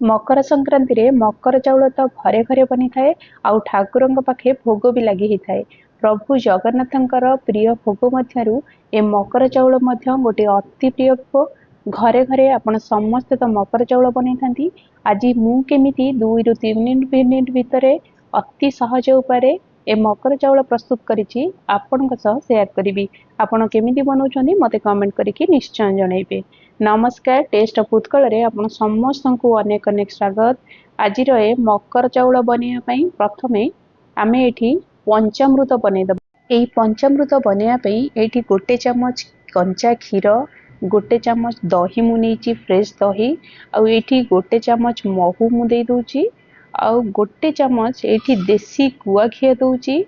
मकर संक्रांति रे मकर चाउल तो घरे घरे बनी थाए आउ ठाकुर पाखे भोग भी लगी ही थाए। प्रभु जगन्नाथंकर प्रिय भोग मध्यरु ए मकर चाउल मध्य गोटे अति प्रिय भोग। घरे घरे आपण समस्ते तो मकर चाउल बनै थांती। आज मु केमिति 2 रु 3 मिनिट भितरे अति सहज उपाय ए मकर चाउल प्रस्तुत करिछि आपनक सह शेयर करिवि। आपण केमिति बनाउछन्ती मते कमेंट करिकि निश्चय जणाइबे। नमस्कार, टेस्ट ऑफ उत्कल रे आपण समस्त को अनेक अनेक स्वागत। आज ए मकर चाउल बनैया पई प्रथमे आमे एठी पंचामृत बनै दबा। एई पंचामृत बनैया पई एठी गोटे चम्मच कंचा क्षीर, गोटे चम्मच दही मु नेची फ्रेश दही, आ एठी गोटे चम्मच महू मु दे दोची, आ गोटे चम्मच एठी देसी गुआ घी दोची,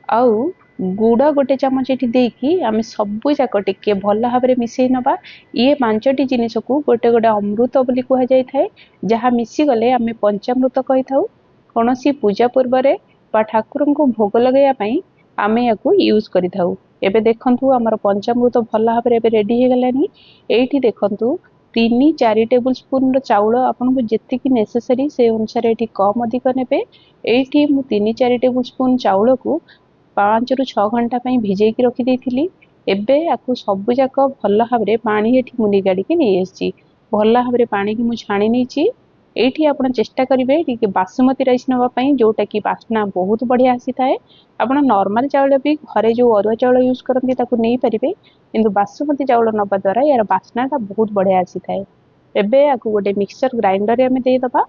आउ गुड़ गोटे चम्मच एठी देकी आमे सबु जाक टिके भल भाबरे मिसई नबा। ये पांचटी जिनिस को गोटे गोटे अमृत बोली कह जाय थाए, जहा मिसी गले आमे पंचामृत कहि थाउ। कोनोसी पूजा पूर्व रे बा ठाकुर को भोग लगैया पई आमे याकू यूज करि थाउ। एबे देखंतु हमर पंचामृत भल भाबरे एबे रेडी हे गलानी। एठी देखंतु 3-4 टेबल स्पून रो चाउल आपन को जेतिकी नेसेसरी से अनुसार एठी कम अधिक नेबे। एठी मु 3-4 टेबल स्पून चाउल को 5 रु 6 घंटा पई भिजै कि रखि देथिली। एबे आकु सबु जाक भल भाबरे पानी एठी मुनि गाड़ी के नै आछि। भल भाबरे पानी की मु छाणी नैछि। एठी आपण चेष्टा करिवे कि बासमती राइस नबा पई जोटा कि बासना बहुत बढ़िया आसी थाए। आपण नॉर्मल चाउल भी घरे जो अरुआ चाउल यूज करंती ताकू नै परिबे, किंतु बासमती चाउल नबा द्वारा यार बासनाटा बहुत बढ़िया आसी थाए। एबे आकु गोटे मिक्सचर ग्राइंडर रे हमें दे दबा।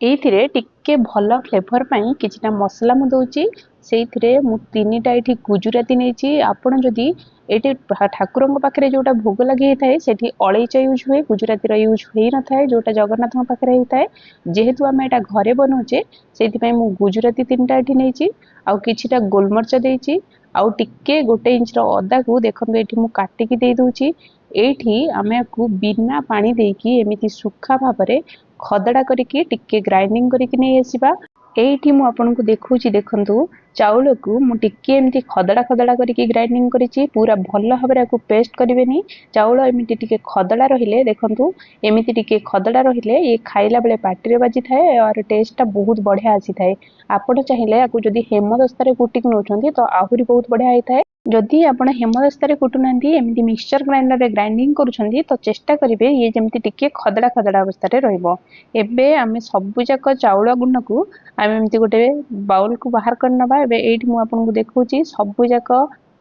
एथिरे टिके भल फ्लेवर पई किछटा मसला मु दोची। सेइथिरे मु 3टा एठी गुजराती नेची। आपण जदी एठी ठाकुर पाखे जोटा भोग लगे थाए सेठी अलैच यूज हुए, गुजराती यूज होई न थाए जोटा जगन्नाथ पाखे होता है। जेहेतु आम एटा घरे बनाऊे से मु गुजराती 3टा एठी नेची, आउ किछिटा गोलमर्च देइची, आउ टिके 1 इंच अदा को देखंतु एठी मु काटिकी दे दोची। एठी आमे को बिना पानी देकी एमिति सुखा भाबरे खदड़ा करिकी टिके ग्राइंडिंग करिकी नै आसीबा। एठी मु आपन को देखौची, देखंतु चाउल को मु टिके एमिति खदड़ा खदड़ा करिकी ग्राइंडिंग करिची। पूरा भल भाबरे को पेस्ट करिवेनी। चाउल एमिति टिके खदड़ा रहिले देखंतु, एमिति टिके खदड़ा रहिले ये खाइला बेले पाटी रे बाजी थाए और टेस्ट टा बहुत बढ़िया आसी थाए। आपण चाहिले आकु जदी हेमदस्ता रे कुटिक नउछंती तो आहुरी बहुत बढ़िया आइ थाए। जदि आपण हेमदस्ता रे कुटुनांती एमिति मिक्सचर ग्राइंडर रे ग्राइंडिंग करूछंती तो चेष्टा करिवे ये जेमिति टिके खदड़ा खदड़ा अवस्था रे रहइबो। एबे आमे सबु जाक चाउल गुण को आमे एमिति गोटे बाउल को बाहर करनबा। एबे एठी मु आपन को देखौची सबु जाक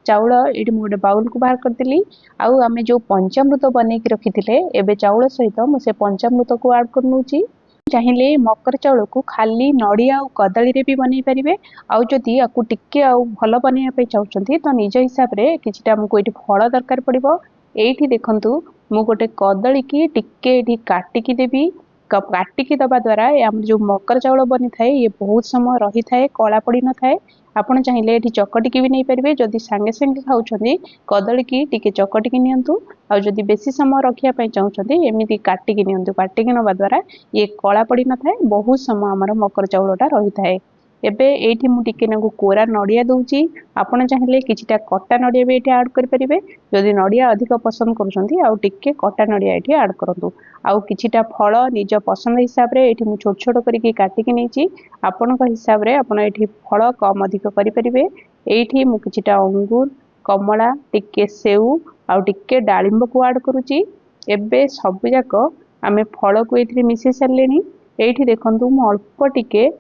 चाउल एठी मु गोटे बाउल को बाहर करदेली। आउ आमे जो पंचामृत बनै कि रखिथिले एबे चाउल सहित मु से पंचामृत को ऐड करनउची। चाहिए मकर चाउल को खाली नड़िया और कदली रे भी बनै परिबे। आउ जदि आकु टिके आउ भल बनैया पे चाहउछंती तो निज हिसाब रे किछटा हमको एठी फळ दरकार पड़िबो। एठी देखंतु मु गोटे कदली की टिके एठी काटिकी देबी। काटिकी दबा द्वारा हम जो मकर चाउल बनी थाए ये बहुत समय रही थाए, कला पड़ी न थाए। आपण चाहिए एठी चकटिकी भी नहीं परिबे। जदि संगे संगे खाउछंती कदली की टिके चकटिकी नियंतु, आ जदि बेसी समय रखिया पई चाहउछंती एमिति काटिकी नियंतु। काटिकी नबा द्वारा ये कला पड़ी न थाए, बहुत समय हमर मकर चाउलटा रही थाए। एबे एठी मु टिके नागु कोरा नड़िया दोउची। आपण चाहिए किछटा कटा नड़िया भी एठी ऐड कर परिबे। जदि नड़िया अधिक पसंद करूछंती आउ टिके कटा नड़िया एठी ऐड करंतु। आउ किछटा फळ निज पसंद हिसाब रे एठी मु छोट छोट करिके काटिकी नेची। आपनक हिसाब रे आपण एठी फळ कम अधिक करि परिबे। एठी मु किछटा अंगूर, कमला, टिके सेउ आउ टिके डालिंब को ऐड करूची। एबे सब जाक आमे फळ को एथि मिसै सरलेनी। एठी देखंतु मु अल्प टिके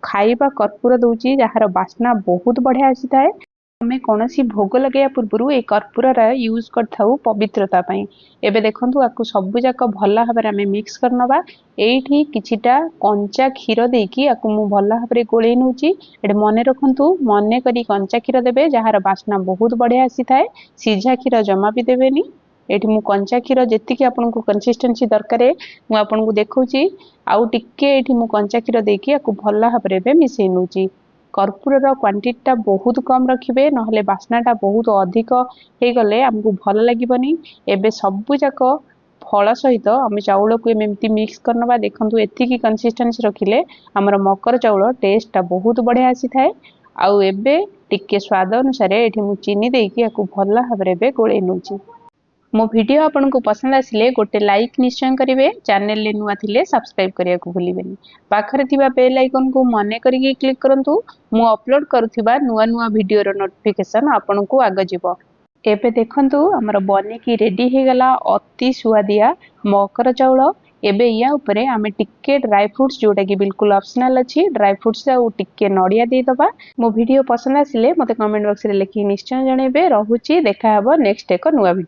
खाइबा कर्पूर दोची, जहार बास्ना बहुत बढ़िया आसी थाए। आमे कोनोसी भोग लगैया पूर्वरु ए कर्पूर रा यूज करथाउ पवित्रता पई। एबे देखंतु आकु सबु जाक भल भाबरे आमे मिक्स करनबा। एठी किछिटा कंचा क्षीर देकी आकु मु भल भाबरे गोळै नउची। एडे मने रखंतु, मने करी कंचा क्षीर देबे, जहार बास्ना बहुत बढ़िया आसी थाए। सीझा क्षीर जमा भी देबेनी। एठी मु कंचा क्षीर जेतिकी आपन को कंसिस्टेंसी दरकार मु आपन को देखौची। आउ टिके एठी मु कंचा क्षीर देकी आकु भल भाबरे बे मिसै नउची। कर्पूर रो क्वांटिटी टा बहुत कम रखिबे, नहले बास्नाटा बहुत अधिक हे गले हमकु भल लागिबनी। एबे सबु जाक फल सहित आम चाउल को एमती मिक्स करनबा। देखंतु एतिकी कंसिस्टेंसी रखिले हमर मकर चाउल टेस्ट टा बहुत बढ़िया आसी थाए। आउ एबे टिके स्वाद अनुसार एठी मु चीनी देकी आकु भल भाबरे बे गोळै नउची। मो वीडियो आपन को पसंद आसिले गोटे लाइक निश्चय करेंगे। चैनल ले नुआ थिले सब्सक्राइब करिया को भूलिबेनी। पाखरे थिबा बेल आइकन को मने करिके क्लिक करंतु। मु अपलोड करूथिबा नुआ नुआ वीडियो रो नोटिफिकेशन आपन को आगे जिवो। एबे देखंतु हमर बने की रेडी हे गला अति सुआदिया मकर चाउल। एबे या ऊपर आमे टिक्के ड्राई फ्रूट्स जोटा कि बिल्कुल ऑप्शनल अछि ड्राई फ्रूट्स आ टिक्के नडिया दे दबा। मो वीडियो पसंद आसिले मते कमेंट बॉक्स रे लिखि निश्चय जणेबे। रहुची देखा हबो नेक्स्ट एक नुआ वीडियो।